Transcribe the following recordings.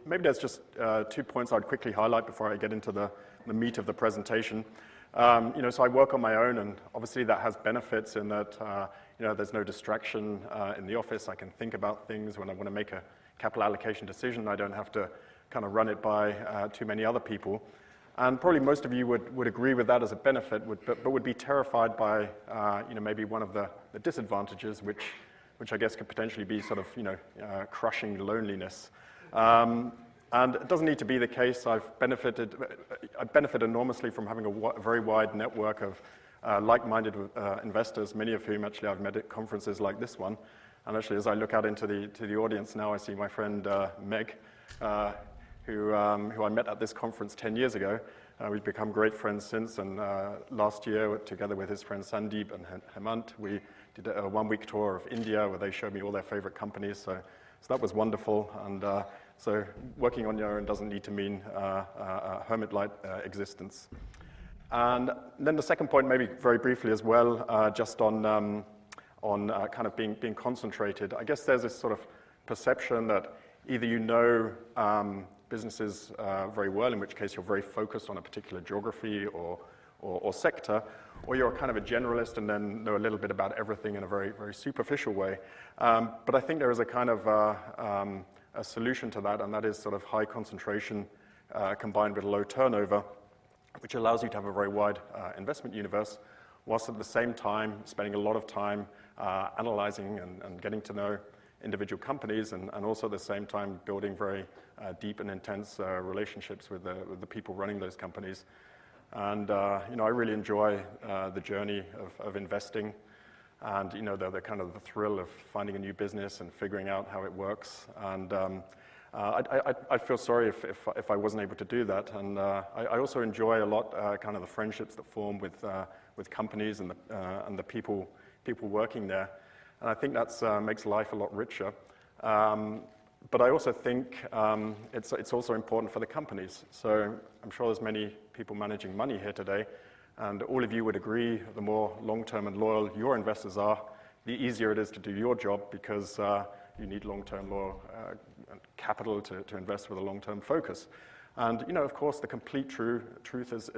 maybe there's just 2 points I'd quickly highlight before I get into the meat of the presentation. So I work on my own, and obviously that has benefits in that, there's no distraction in the office. I can think about things when I want to make a capital allocation decision. I don't have to kind of run it by too many other people. And probably most of you would agree with that as a benefit, but would be terrified by, maybe one of the disadvantages, which I guess could potentially be sort of, crushing loneliness. And it doesn't need to be the case. I benefit enormously from having a very wide network of like-minded investors, many of whom actually I've met at conferences like this one. And actually, as I look out into the audience now, I see my friend Meg, who I met at this conference 10 years ago. We've become great friends since, and last year, together with his friends Sandeep and Hemant, we did a one-week tour of India where they showed me all their favorite companies. So that was wonderful. And so working on your own doesn't need to mean a hermit-like existence. And then the second point, maybe very briefly as well, just on kind of being concentrated. I guess there's this sort of perception that either businesses very well, in which case you're very focused on a particular geography or sector, or you're kind of a generalist and then know a little bit about everything in a very, very superficial way. But I think there is a kind of a solution to that, and that is sort of high concentration combined with low turnover, which allows you to have a very wide investment universe, whilst at the same time spending a lot of time analyzing and getting to know individual companies, and also at the same time building very deep and intense relationships with the people running those companies. And I really enjoy the journey of investing, and the kind of the thrill of finding a new business and figuring out how it works. And I'd feel sorry if I wasn't able to do that. And I also enjoy a lot kind of the friendships that form with companies and the people working there. And I think that makes life a lot richer. But I also think it's also important for the companies. So I'm sure there's many people managing money here today, and all of you would agree the more long-term and loyal your investors are, the easier it is to do your job, because you need long-term loyal capital to invest with a long-term focus. And of course, the complete truth is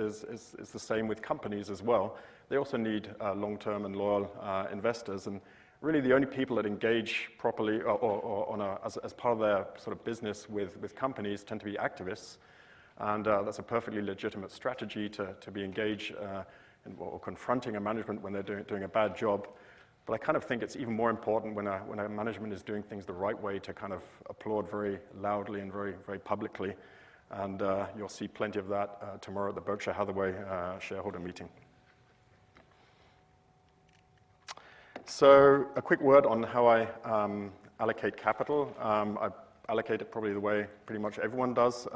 the same with companies as well. They also need long-term and loyal investors, and really the only people that engage properly or as part of their sort of business with companies tend to be activists. And that's a perfectly legitimate strategy to be engaged or confronting a management when they're doing a bad job. But I kind of think it's even more important when a management is doing things the right way to kind of applaud very loudly and very, very publicly. And you'll see plenty of that tomorrow at the Berkshire Hathaway shareholder meeting. So a quick word on how I allocate capital. I allocate it probably the way pretty much everyone does.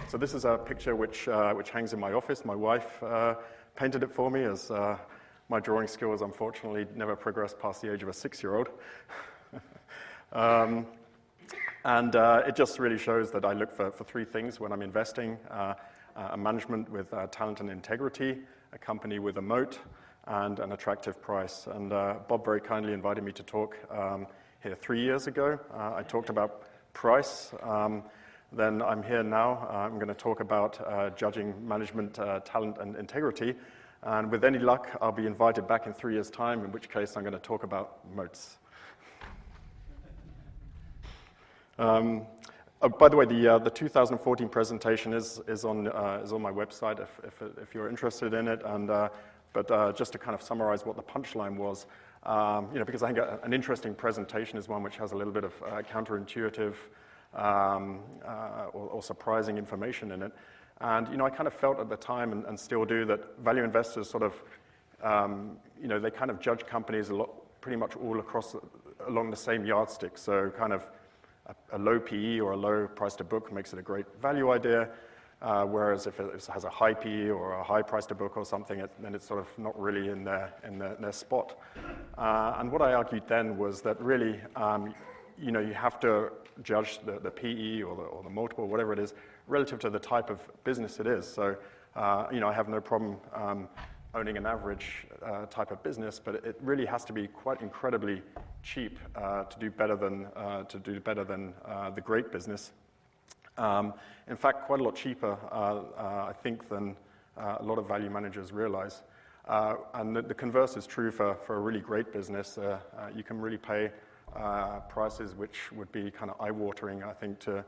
So this is a picture which hangs in my office. My wife painted it for me, as my drawing skills unfortunately never progressed past the age of a 6-year-old. And it just really shows that I look for three things when I'm investing: a management with talent and integrity, a company with a moat, and an attractive price. And Bob very kindly invited me to talk here 3 years ago. I talked about price. Then I'm here now. I'm going to talk about judging management, talent, and integrity. And with any luck, I'll be invited back in 3 years' time, in which case I'm going to talk about moats. By the way, the 2014 presentation is on my website if you're interested in it. And but just to kind of summarize what the punchline was, because I think an interesting presentation is one which has a little bit of counterintuitive or surprising information in it. And I kind of felt at the time, and still do, that value investors sort of, they kind of judge companies pretty much all along the same yardstick. So kind of a low PE or a low price to book makes it a great value idea. Whereas if it has a high PE or a high price to book or something, then it's sort of not really in their spot. And what I argued then was that really, you have to judge the PE or the multiple, whatever it is, relative to the type of business it is. So, I have no problem owning an average type of business, but it really has to be quite incredibly cheap to do better than the great business. In fact, quite a lot cheaper, I think, than a lot of value managers realize. And the converse is true for a really great business. You can really pay prices which would be kind of eye-watering, I think, to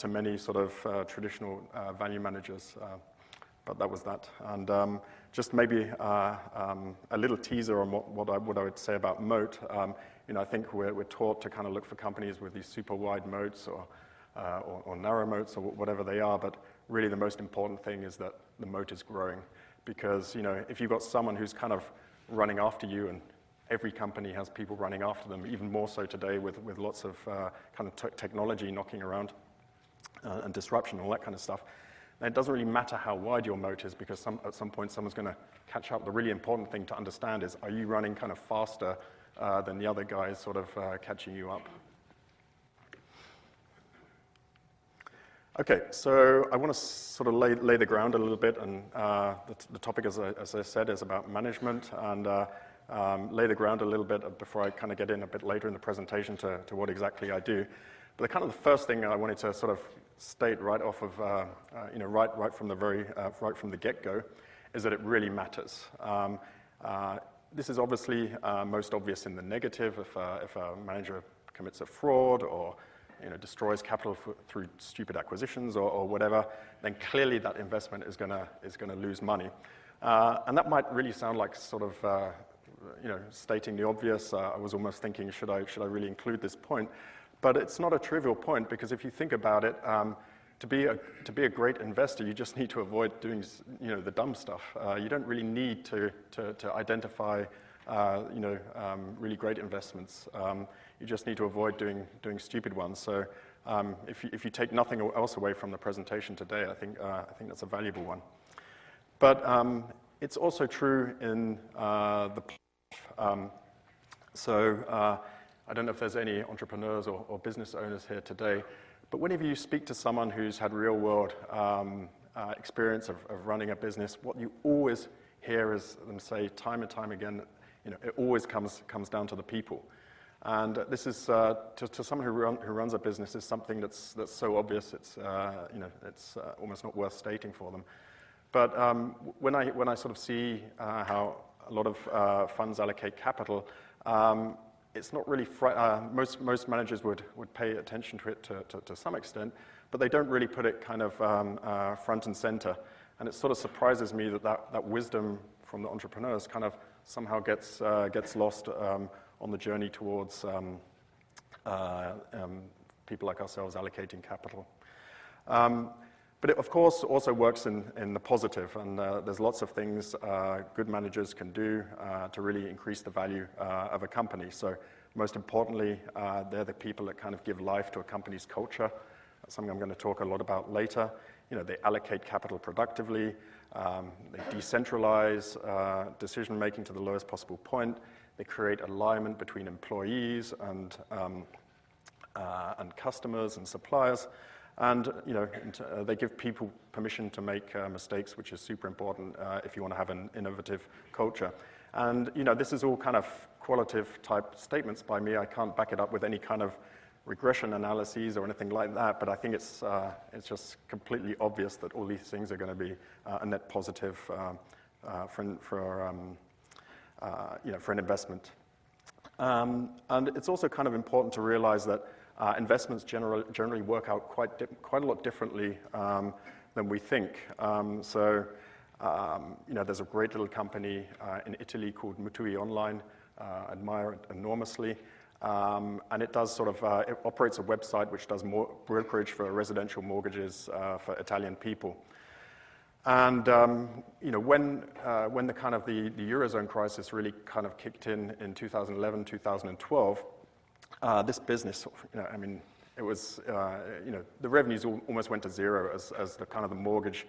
many sort of traditional value managers. But that was that. And just maybe a little teaser on what I would say about moat. I think we're taught to kind of look for companies with these super wide moats or narrow moats or whatever they are, but really the most important thing is that the moat is growing. Because if you've got someone who's kind of running after you, and every company has people running after them, even more so today with lots of kind of technology knocking around and disruption and all that kind of stuff, and it doesn't really matter how wide your moat is, because at some point someone's going to catch up. The really important thing to understand is, are you running kind of faster than the other guys sort of catching you up? Okay, so I want to sort of lay the ground a little bit, and the topic, as I said, is about management, and lay the ground a little bit before I kind of get in a bit later in the presentation to what exactly I do. But the kind of the first thing I wanted to sort of state right off of, right from the get-go, is that it really matters. This is obviously most obvious in the negative. If a manager commits a fraud or destroys capital through stupid acquisitions or whatever, then clearly that investment is going to lose money. And that might really sound like sort of stating the obvious. I was almost thinking, should I really include this point? But it's not a trivial point, because if you think about it, to be a great investor, you just need to avoid doing the dumb stuff. You don't really need to identify really great investments. You just need to avoid doing stupid ones. So if you take nothing else away from the presentation today, I think that's a valuable one. But it's also true in the I don't know if there's any entrepreneurs or business owners here today, but whenever you speak to someone who's had real-world experience of running a business, what you always hear is them say time and time again, it always comes down to the people. And this is, to someone who runs a business, is something that's so obvious, it's almost not worth stating for them. But when I sort of see how a lot of funds allocate capital, it's not really, most managers would pay attention to it to some extent, but they don't really put it kind of front and center. And it sort of surprises me that wisdom from the entrepreneurs kind of somehow gets lost on the journey towards people like ourselves allocating capital. But it, of course, also works in the positive, and there's lots of things good managers can do to really increase the value of a company. So most importantly, they're the people that kind of give life to a company's culture. That's something I'm going to talk a lot about later. They allocate capital productively, they decentralize decision-making to the lowest possible point, they create alignment between employees and customers and suppliers. And they give people permission to make mistakes, which is super important if you want to have an innovative culture. And this is all kind of qualitative type statements by me. I can't back it up with any kind of regression analyses or anything like that. But I think it's just completely obvious that all these things are going to be a net positive for an investment. And it's also kind of important to realize that investments generally work out quite a lot differently than we think. There's a great little company in Italy called Mutui Online. I admire it enormously. And it does it operates a website which does brokerage for residential mortgages for Italian people. And when the kind of the Eurozone crisis really kind of kicked in 2011, 2012, this business, it was, the revenues almost went to zero as the kind of the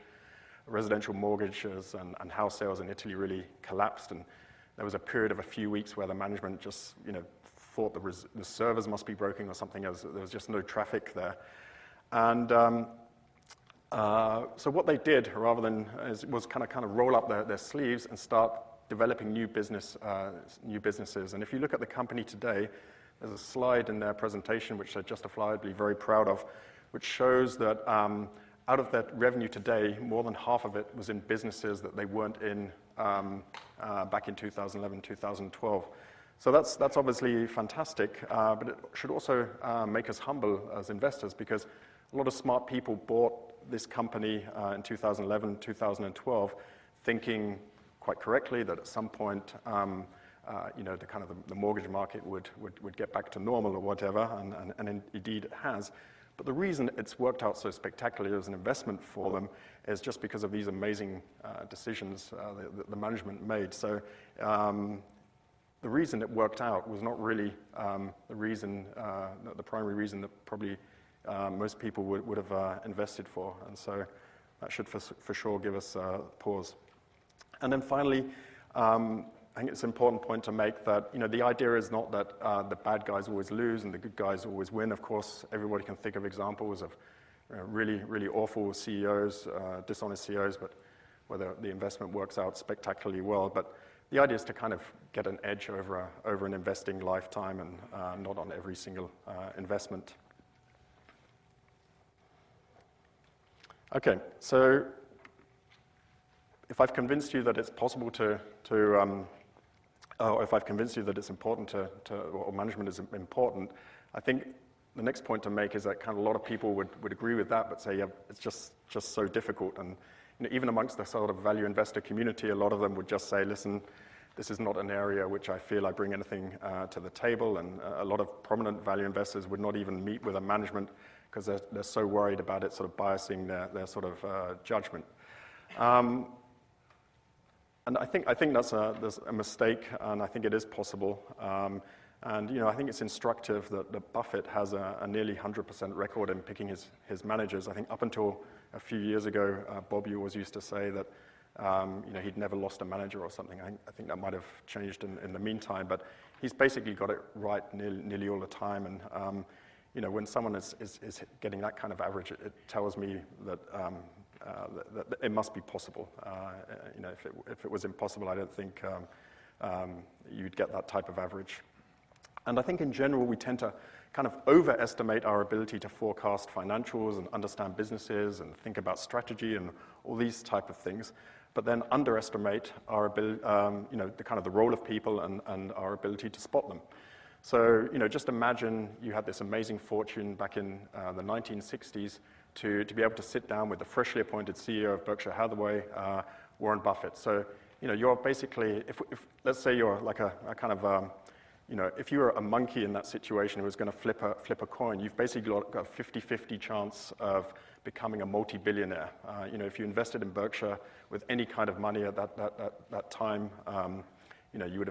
residential mortgages and house sales in Italy really collapsed. And there was a period of a few weeks where the management just, thought the servers must be broken or something, as there was just no traffic there. And so what they did, rather than, was kind of roll up their sleeves and start developing new businesses. And if you look at the company today, there's a slide in their presentation which they're justifiably very proud of, which shows that out of that revenue today, more than half of it was in businesses that they weren't in back in 2011, 2012. So that's obviously fantastic, but it should also make us humble as investors, because a lot of smart people bought this company in 2011, 2012, thinking quite correctly that at some point, the mortgage market would get back to normal or whatever, and indeed it has. But the reason it's worked out so spectacularly as an investment for them is just because of these amazing decisions that the management made. So the reason it worked out was not really the primary reason that probably most people would have invested for. And so that should for sure give us pause. And then finally, I think it's an important point to make that, the idea is not that the bad guys always lose and the good guys always win. Of course, everybody can think of examples of really, really awful CEOs, dishonest CEOs, but whether the investment works out spectacularly well. But the idea is to kind of get an edge over an investing lifetime and not on every single investment. Okay, so if I've convinced you that it's possible or if I've convinced you that it's important or management is important, I think the next point to make is that kind of a lot of people would agree with that, but say, yeah, it's just so difficult. And even amongst the sort of value investor community, a lot of them would just say, listen, this is not an area which I feel I bring anything to the table. And a lot of prominent value investors would not even meet with a management because they're so worried about it sort of biasing their sort of judgment. And I think that's a mistake, and I think it is possible. And I think it's instructive that Buffett has a nearly 100% record in picking his managers. I think up until a few years ago, Bobby always used to say that he'd never lost a manager or something. I think that might have changed in the meantime, but he's basically got it right nearly all the time. And when someone is getting that kind of average, it tells me that it must be possible. If it was impossible, I don't think you'd get that type of average. And I think in general, we tend to kind of overestimate our ability to forecast financials and understand businesses and think about strategy and all these type of things, but then underestimate our ability, the kind of the role of people and our ability to spot them. So, just imagine you had this amazing fortune back in the 1960s to be able to sit down with the freshly appointed CEO of Berkshire Hathaway, Warren Buffett. So, you're basically, if let's say you're like a kind of, if you were a monkey in that situation who was going to flip a coin, you've basically got a 50-50 chance of becoming a multi-billionaire. If you invested in Berkshire with any kind of money at that time, you would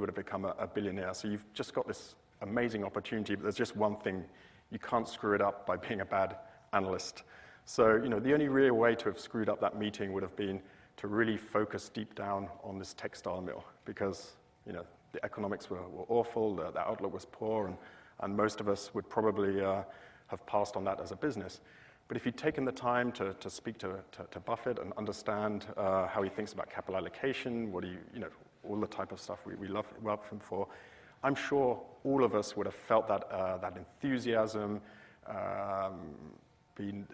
have become a billionaire. So you've just got this amazing opportunity, but there's just one thing: you can't screw it up by being a bad analyst. So the only real way to have screwed up that meeting would have been to really focus deep down on this textile mill, because the economics were awful, the outlook was poor, and most of us would probably have passed on that as a business. But if you'd taken the time to speak to Buffett and understand how he thinks about capital allocation, all the type of stuff we love him for, I'm sure all of us would have felt that enthusiasm, been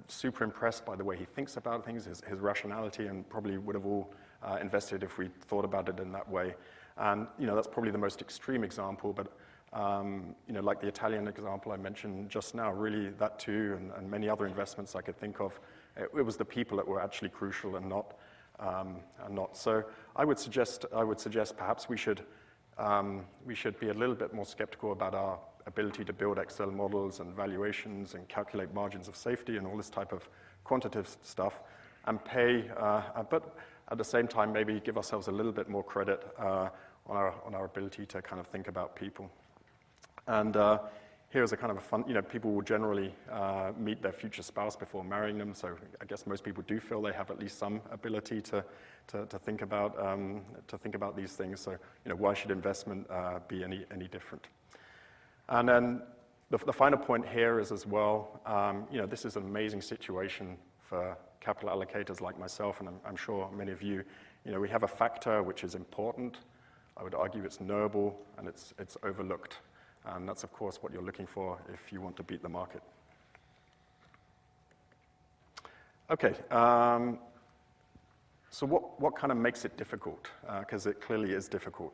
super impressed by the way he thinks about things, his rationality, and probably would have all invested if we thought about it in that way. And that's probably the most extreme example, but like the Italian example I mentioned just now, really that too, and many other investments I could think of, it was the people that were actually crucial and not. So I would suggest perhaps we should be a little bit more skeptical about our ability to build Excel models and valuations and calculate margins of safety and all this type of quantitative stuff, and but at the same time maybe give ourselves a little bit more credit on our ability to kind of think about people. And here's a kind of a fun, people will generally meet their future spouse before marrying them, so I guess most people do feel they have at least some ability to think about these things. So why should investment be any different? And then the final point here is as well, this is an amazing situation for capital allocators like myself, and I'm sure many of you. We have a factor which is important. I would argue it's knowable and it's overlooked. And that's, of course, what you're looking for if you want to beat the market. Okay, so what kind of makes it difficult? Because it clearly is difficult.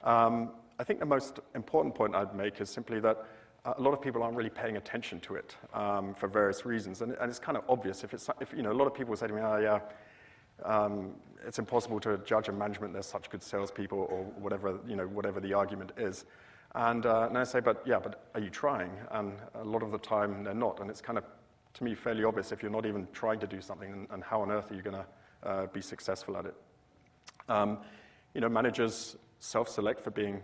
I think the most important point I'd make is simply that a lot of people aren't really paying attention to it for various reasons, and it's kind of obvious. If a lot of people say to me, "Oh yeah, it's impossible to judge a management. They're such good salespeople," or whatever the argument is, and I say, "But are you trying?" And a lot of the time they're not, and it's kind of, to me, fairly obvious if you're not even trying to do something, and how on earth are you going to be successful at it? Managers self-select for being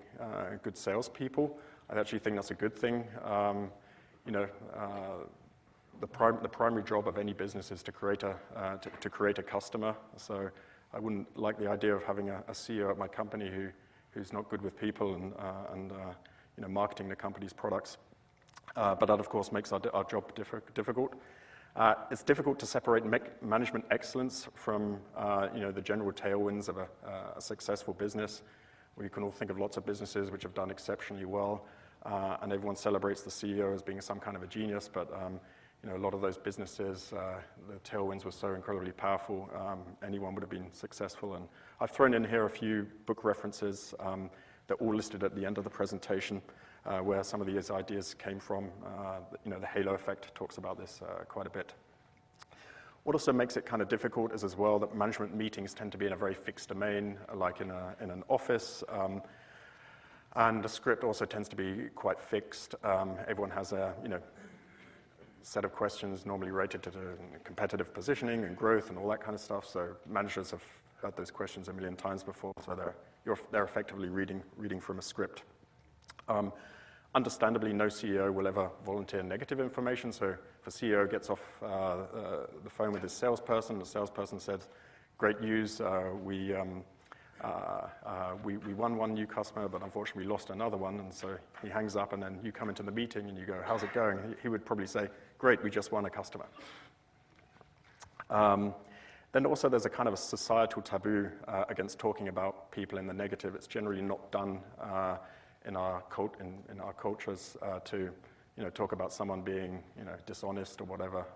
good salespeople. I actually think that's a good thing. The primary job of any business is to create a customer. So I wouldn't like the idea of having a CEO at my company who's not good with people and marketing the company's products. But that, of course, makes our job difficult. It's difficult to separate management excellence from the general tailwinds of a successful business. We can all think of lots of businesses which have done exceptionally well, and everyone celebrates the CEO as being some kind of a genius, but a lot of those businesses, the tailwinds were so incredibly powerful, anyone would have been successful. And I've thrown in here a few book references. They're all listed at the end of the presentation, where some of these ideas came from. The halo effect talks about this quite a bit. What also makes it kind of difficult is as well that management meetings tend to be in a very fixed domain, like in an office, and the script also tends to be quite fixed. Everyone has a set of questions normally related to the competitive positioning and growth and all that kind of stuff. So managers have heard those questions a million times before, so they're effectively reading from a script. Understandably, no CEO will ever volunteer negative information. So if a CEO gets off the phone with his salesperson, the salesperson says, "Great news, we won one new customer, but unfortunately we lost another one." And so he hangs up, and then you come into the meeting and you go, "How's it going?" He would probably say, "Great, we just won a customer." Then also there's a kind of a societal taboo against talking about people in the negative. It's generally not done in our cultures to talk about someone being dishonest or whatever.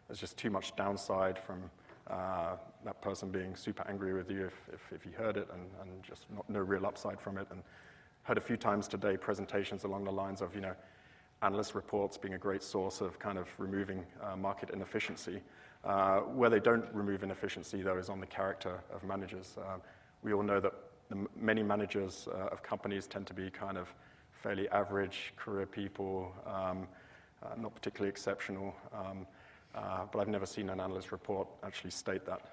There's just too much downside from that person being super angry with you if you heard it, and just no real upside from it. And heard a few times today presentations along the lines of analyst reports being a great source of kind of removing market inefficiency. Where they don't remove inefficiency, though, is on the character of managers. We all know that many managers of companies tend to be kind of fairly average career people, not particularly exceptional, but I've never seen an analyst report actually state that.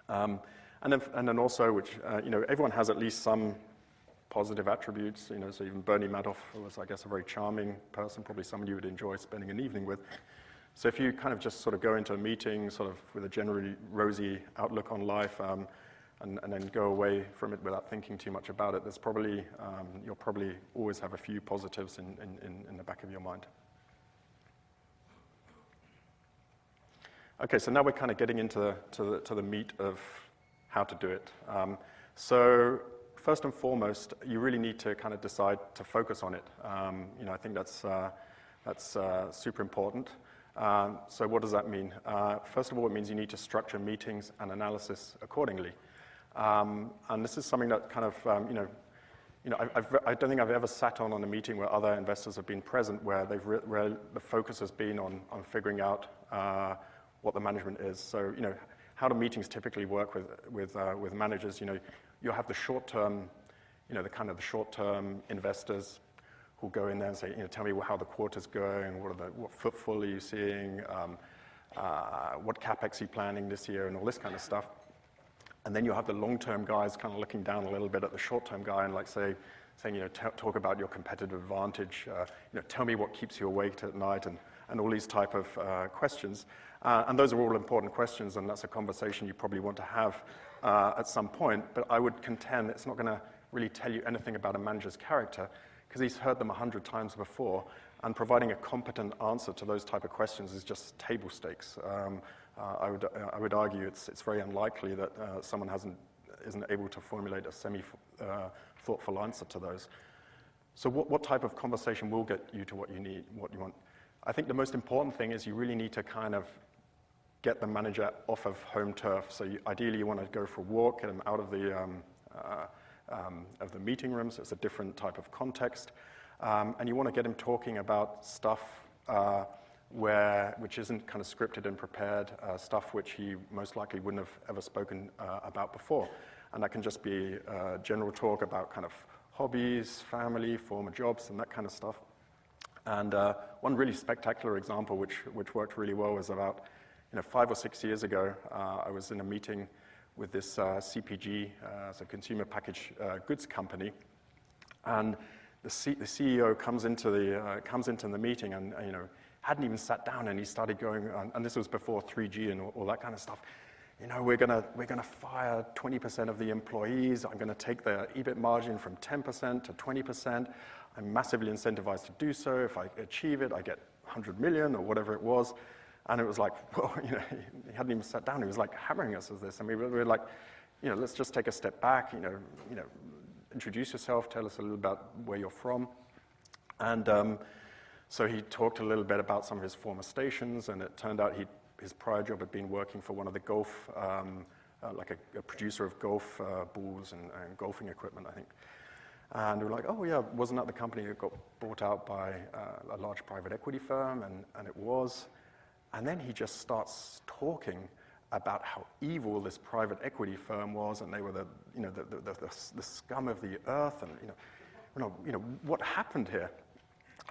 And then also, which everyone has at least some positive attributes. So even Bernie Madoff was, I guess, a very charming person, probably someone you would enjoy spending an evening with. So if you kind of just sort of go into a meeting sort of with a generally rosy outlook on life, and then go away from it without thinking too much about it, you'll probably always have a few positives in the back of your mind. Okay, so now we're kind of getting into the meat of how to do it. So first and foremost, you really need to kind of decide to focus on it. I think that's super important. So what does that mean? First of all, it means you need to structure meetings and analysis accordingly. And this is something that kind of, I don't think I've ever sat on a meeting where other investors have been present where where the focus has been on figuring out what the management is. So, how do meetings typically work with managers? You'll have the short-term, the short-term investors who go in there and say, tell me how the quarter's going, what footfall are you seeing, what CapEx are you planning this year, and all this kind of stuff. And then you'll have the long-term guys kind of looking down a little bit at the short-term guy and saying, talk about your competitive advantage, tell me what keeps you awake at night, and all these type of questions. And those are all important questions, and that's a conversation you probably want to have at some point. But I would contend it's not going to really tell you anything about a manager's character, because he's heard them 100 times before, and providing a competent answer to those type of questions is just table stakes. I would argue it's very unlikely that someone isn't able to formulate a thoughtful answer to those. So what type of conversation will get you to what you need, what you want? I think the most important thing is you really need to kind of get the manager off of home turf. So ideally you want to go for a walk, get him out of the meeting room, so it's a different type of context. And you want to get him talking about stuff which isn't kind of scripted and prepared, stuff which he most likely wouldn't have ever spoken about before. And that can just be general talk about kind of hobbies, family, former jobs, and that kind of stuff. And one really spectacular example which worked really well was about 5 or 6 years ago. I was in a meeting with this CPG, so consumer packaged goods company, and the CEO comes into the meeting and hadn't even sat down, and he started going, and this was before 3G and all that kind of stuff. We're gonna fire 20% of the employees. I'm gonna take the EBIT margin from 10% to 20%. I'm massively incentivized to do so. If I achieve it, I get 100 million or whatever it was. And it was like, well, he hadn't even sat down. He was like hammering us with this, and we were like, let's just take a step back. Introduce yourself. Tell us a little about where you're from. And so he talked a little bit about some of his former stations, and it turned out his prior job had been working for one of the golf, like a producer of golf balls and golfing equipment, I think. And we were like, oh yeah, wasn't that the company that got bought out by a large private equity firm? And it was. And then he just starts talking about how evil this private equity firm was, and they were the scum of the earth, and what happened here?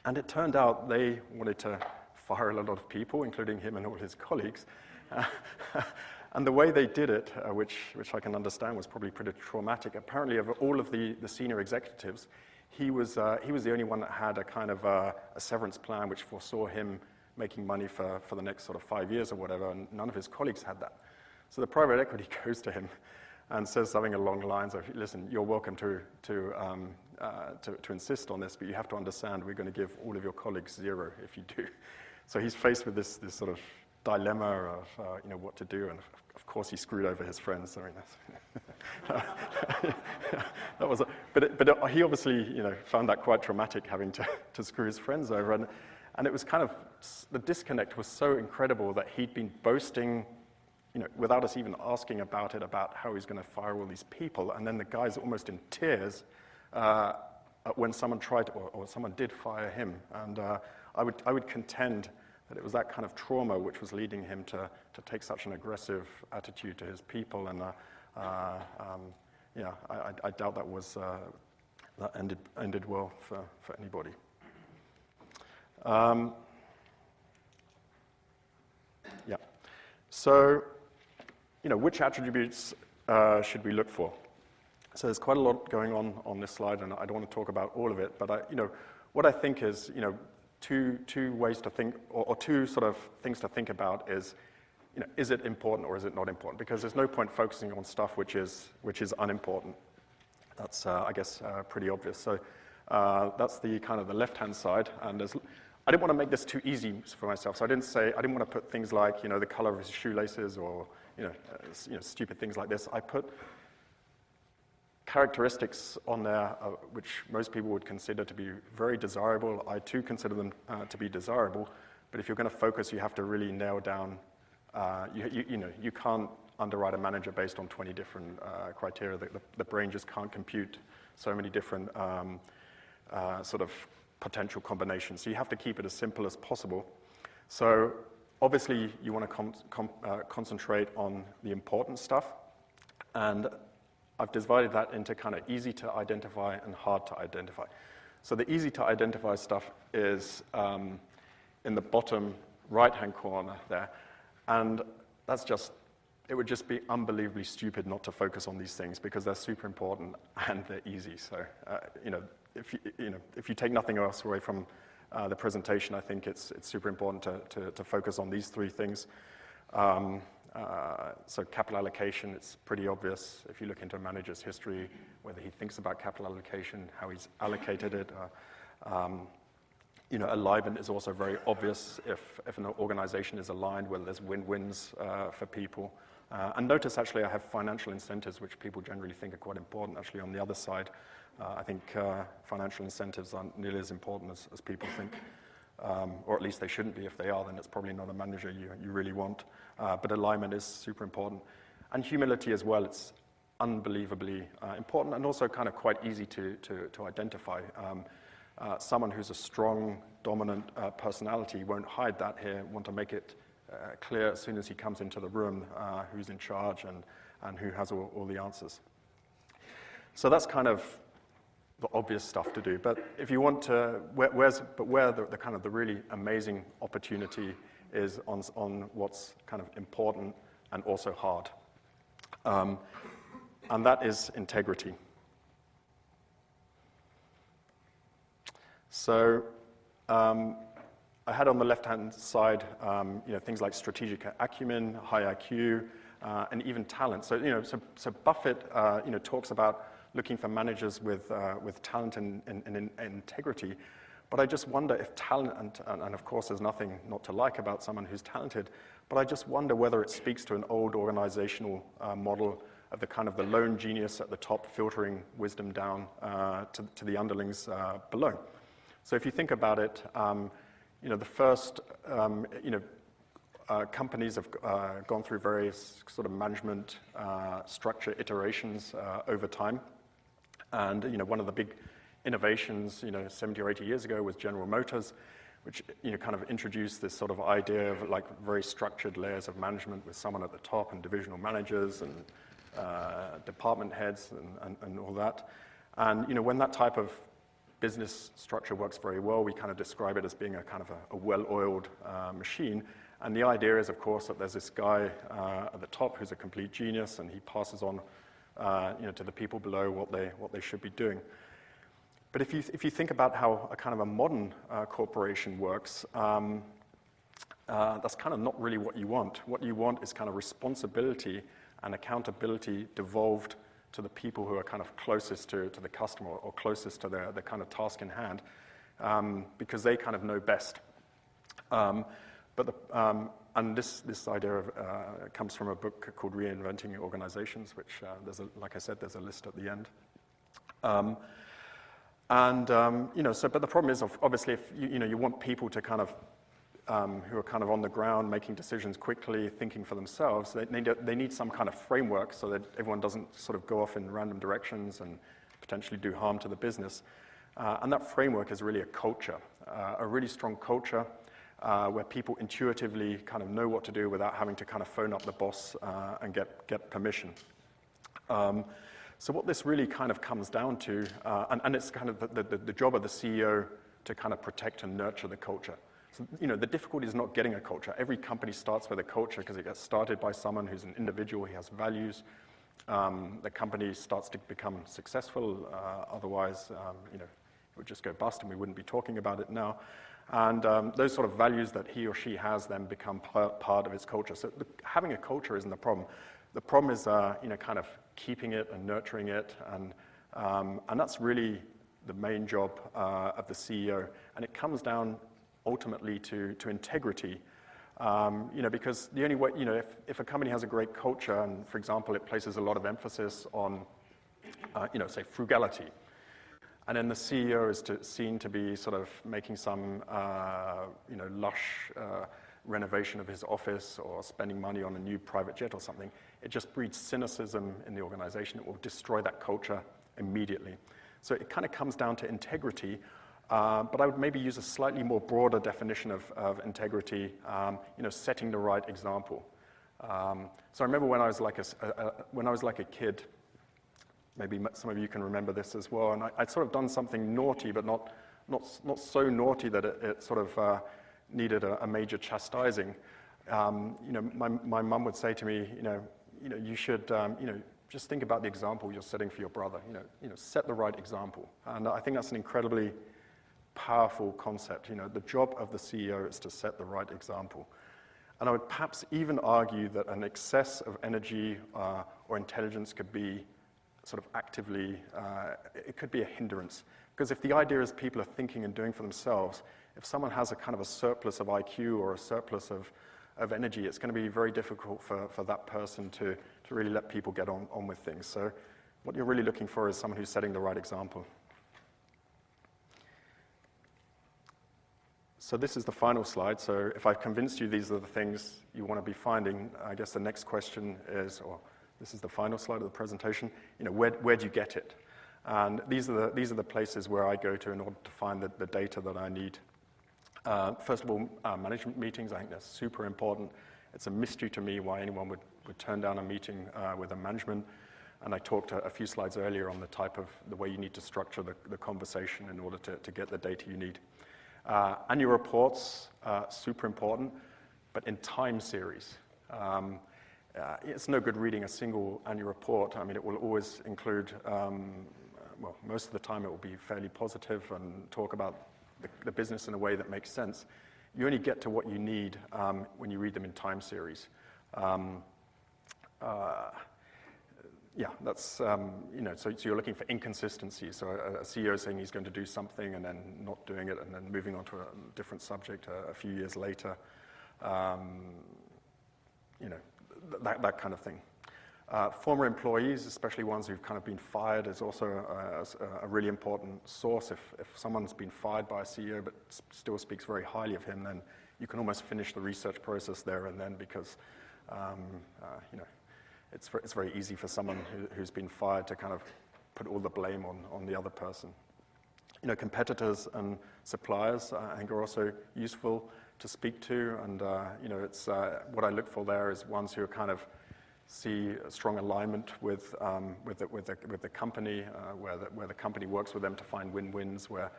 And it turned out they wanted to fire a lot of people, including him and all his colleagues. And the way they did it, which I can understand was probably pretty traumatic. Apparently, of all of the senior executives, he was the only one that had a kind of a severance plan which foresaw him making money for the next sort of 5 years or whatever, and none of his colleagues had that. So the private equity goes to him and says something along the lines of, listen, you're welcome to insist on this, but you have to understand we're going to give all of your colleagues 0 if you do. So he's faced with this sort of dilemma of what to do, and of course he screwed over his friends. I mean, that was, but he obviously found that quite traumatic, having to screw his friends over, and it was kind of, the disconnect was so incredible that he'd been boasting, without us even asking about it, about how he's going to fire all these people, and then the guy's almost in tears when someone tried or someone did fire him, and I would contend that it was that kind of trauma which was leading him to take such an aggressive attitude to his people, and I doubt that ended well for anybody. Yeah. So, which attributes should we look for? So there's quite a lot going on this slide, and I don't want to talk about all of it, but what I think is, two ways to think, or two sort of things to think about is, is it important or is it not important? Because there's no point focusing on stuff which is unimportant. That's, I guess, pretty obvious. So that's the kind of the left-hand side, and I didn't want to make this too easy for myself, so I didn't want to put things like, the color of his shoelaces or, stupid things like this. I put characteristics on there which most people would consider to be very desirable. I too consider them to be desirable, but if you're going to focus, you have to really nail down, you can't underwrite a manager based on 20 different criteria. The brain just can't compute so many different sort of potential combinations. So you have to keep it as simple as possible. So obviously you want to concentrate on the important stuff, and I've divided that into kind of easy to identify and hard to identify. So the easy to identify stuff is in the bottom right-hand corner there, and it would just be unbelievably stupid not to focus on these things because they're super important and they're easy. So if you take nothing else away from the presentation, I think it's super important to focus on these 3 things. So capital allocation, it's pretty obvious if you look into a manager's history, whether he thinks about capital allocation, how he's allocated it. Alignment is also very obvious if an organization is aligned, whether there's win-wins for people. And notice, actually, I have financial incentives, which people generally think are quite important. Actually, on the other side, I think financial incentives aren't nearly as important as people think. or at least they shouldn't be. If they are, then it's probably not a manager you really want. But alignment is super important. And humility as well, it's unbelievably important and also kind of quite easy to identify. Someone who's a strong, dominant personality won't hide that here, want to make it clear as soon as he comes into the room who's in charge and who has all the answers. So that's kind of the obvious stuff to do. But if you want to, where the kind of the really amazing opportunity is on what's kind of important and also hard. And that is integrity. So I had on the left-hand side, things like strategic acumen, high IQ, and even talent. So, so Buffett, talks about looking for managers with talent and integrity. But I just wonder if talent, and of course there's nothing not to like about someone who's talented, but I just wonder whether it speaks to an old organizational model of the kind of the lone genius at the top filtering wisdom down to the underlings below. So if you think about it, the first, companies have gone through various sort of management structure iterations over time. And, one of the big innovations, 70 or 80 years ago was General Motors, which, kind of introduced this sort of idea of like very structured layers of management with someone at the top and divisional managers and department heads and all that. And, when that type of business structure works very well, we kind of describe it as being a kind of a well-oiled machine. And the idea is, of course, that there's this guy at the top who's a complete genius, and he passes on, to the people below what they should be doing. But if you think about how a kind of a modern corporation works, that's kind of not really what you want. What you want is kind of responsibility and accountability devolved to the people who are kind of closest to the customer or closest to the kind of task in hand, because they kind of know best. And this idea comes from a book called Reinventing Organizations, which like I said, there's a list at the end. But the problem is, obviously, if you want people to kind of who are kind of on the ground, making decisions quickly, thinking for themselves, they need some kind of framework so that everyone doesn't sort of go off in random directions and potentially do harm to the business. And that framework is really a culture, a really strong culture where people intuitively kind of know what to do without having to kind of phone up the boss and get permission. So what this really kind of comes down to, and it's kind of the job of the CEO to kind of protect and nurture the culture. So, the difficulty is not getting a culture. Every company starts with a culture because it gets started by someone who's an individual, he has values. The company starts to become successful. Otherwise, it would just go bust and we wouldn't be talking about it now. And those sort of values that he or she has then become part of its culture. So having a culture isn't the problem. The problem is, kind of keeping it and nurturing it. And that's really the main job of the CEO. And it comes down ultimately to integrity, because the only way, if a company has a great culture and, for example, it places a lot of emphasis on, say, frugality, and then the CEO is seen to be sort of making some, lush renovation of his office or spending money on a new private jet or something, it just breeds cynicism in the organization. It will destroy that culture immediately. So it kind of comes down to integrity. But I would maybe use a slightly more broader definition of integrity, setting the right example. So I remember when I was like a kid, maybe some of you can remember this as well, and I'd sort of done something naughty, but not so naughty that it sort of needed a major chastising. My mum would say to me, you should, just think about the example you're setting for your brother. Set the right example, and I think that's an incredibly powerful concept. The job of the CEO is to set the right example. And I would perhaps even argue that an excess of energy or intelligence could be sort of actively, it could be a hindrance. Because if the idea is people are thinking and doing for themselves, if someone has a kind of a surplus of IQ or a surplus of energy, it's going to be very difficult for that person to really let people get on with things. So what you're really looking for is someone who's setting the right example. So this is the final slide. So if I've convinced you these are the things you want to be finding, I guess the next question is, or this is the final slide of the presentation, where do you get it? And these are the places where I go to in order to find the data that I need. First of all, management meetings, I think they're super important. It's a mystery to me why anyone would turn down a meeting with a management. And I talked a few slides earlier on the way you need to structure the conversation in order to get the data you need. Annual reports, super important, but in time series. It's no good reading a single annual report. I mean, it will always include, well, most of the time it will be fairly positive and talk about the business in a way that makes sense. You only get to what you need when you read them in time series. Yeah, that's, so you're looking for inconsistency. So a CEO saying he's going to do something and then not doing it and then moving on to a different subject a few years later. That kind of thing. Former employees, especially ones who've kind of been fired, is also a really important source. If someone's been fired by a CEO but still speaks very highly of him, then you can almost finish the research process there and then because, it's very easy for someone who's been fired to kind of put all the blame on the other person. Competitors and suppliers, I think, are also useful to speak to, and it's what I look for there is ones who kind of see a strong alignment with the company, where the company works with them to find win-wins, where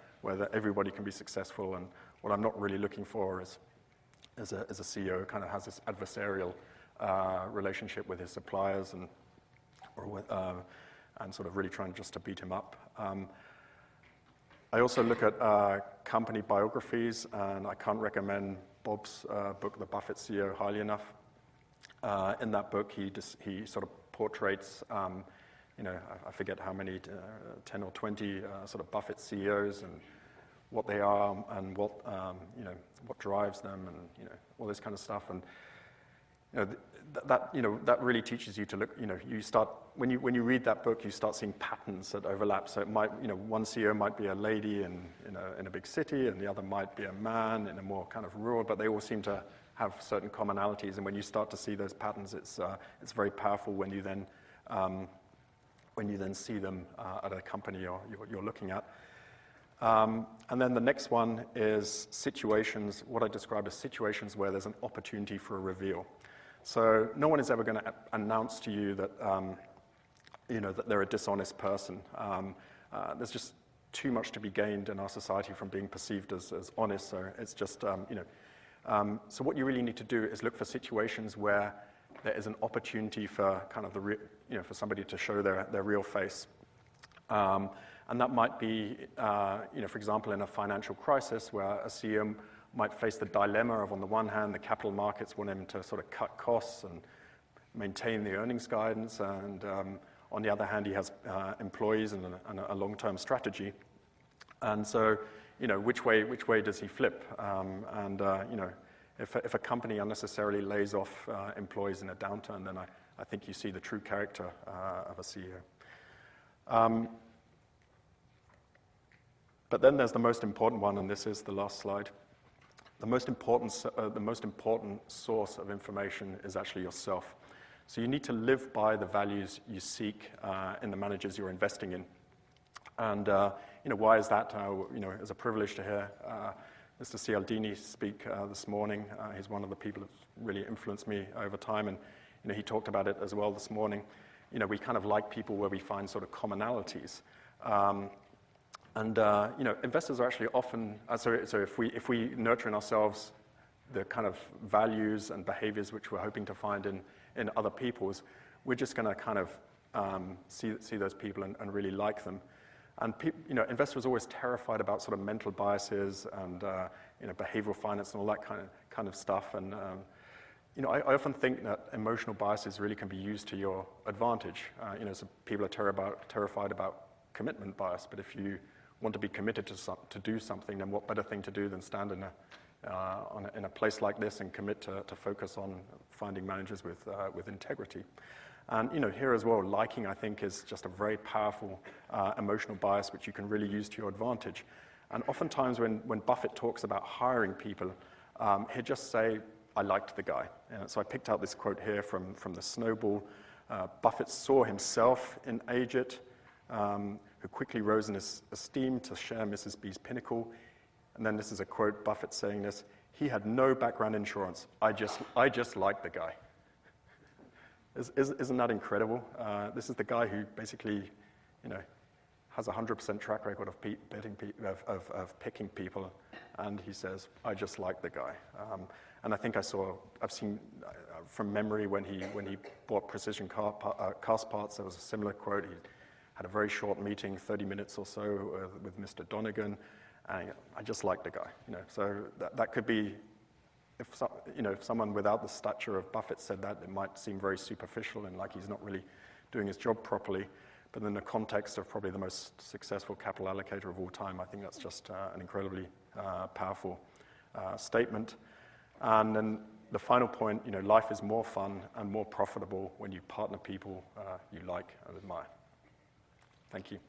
everybody can be successful. And what I'm not really looking for is a CEO who kind of has this adversarial relationship with his suppliers and sort of really trying just to beat him up. I also look at company biographies, and I can't recommend Bob's book, The Buffett CEO, highly enough. In that book, he sort of portraits, I forget how many, 10 or 20 sort of Buffett CEOs and what they are and what drives them and all this kind of stuff. And that really teaches you to look. You start when you read that book, you start seeing patterns that overlap. So it might, one CEO might be a lady in a big city, and the other might be a man in a more kind of rural. But they all seem to have certain commonalities. And when you start to see those patterns, it's very powerful when you then see them at a company you're looking at. And then the next one is situations. What I describe as situations where there's an opportunity for a reveal. So no one is ever going to announce to you that that they're a dishonest person. There's just too much to be gained in our society from being perceived as honest. So it's just so what you really need to do is look for situations where there is an opportunity for kind of for somebody to show their real face. And that might be, for example, in a financial crisis where a CEO might face the dilemma of, on the one hand, the capital markets want him to sort of cut costs and maintain the earnings guidance, and on the other hand, he has employees and a long-term strategy. And so, which way does he flip? If a company unnecessarily lays off employees in a downturn, then I think you see the true character of a CEO. But then there's the most important one, and this is the last slide. The most important source of information is actually yourself. So you need to live by the values you seek in the managers you're investing in. And why is that? It's a privilege to hear Mr. Cialdini speak this morning. He's one of the people who's really influenced me over time, and he talked about it as well this morning. We kind of like people where we find sort of commonalities. Investors are actually often, so if we nurture in ourselves the kind of values and behaviors which we're hoping to find in other people's, we're just going to kind of see those people and really like them. And investors are always terrified about sort of mental biases and behavioral finance and all that kind of stuff. And I often think that emotional biases really can be used to your advantage. So people are terrified about commitment bias, but if you want to be committed to do something, then what better thing to do than stand in a place like this and commit to focus on finding managers with integrity. And here as well, liking, I think, is just a very powerful emotional bias which you can really use to your advantage. And oftentimes when Buffett talks about hiring people, he'd just say, I liked the guy. So I picked out this quote here from the Snowball. Buffett saw himself in Agit, who quickly rose in his esteem to share Mrs. B's pinnacle. And then this is a quote, Buffett saying this, he had no background insurance. I just liked the guy. Isn't that incredible? This is the guy who basically, has a 100% track record of picking people, and he says, I just like the guy. And I think I've seen from memory when he bought Precision Cast Parts, there was a similar quote. He had a very short meeting, 30 minutes or so, with Mr. Donegan, and I just like the guy. So that could be, if someone without the stature of Buffett said that, it might seem very superficial and like he's not really doing his job properly. But in the context of probably the most successful capital allocator of all time, I think that's just an incredibly powerful statement. And then the final point, life is more fun and more profitable when you partner people you like and admire. Thank you.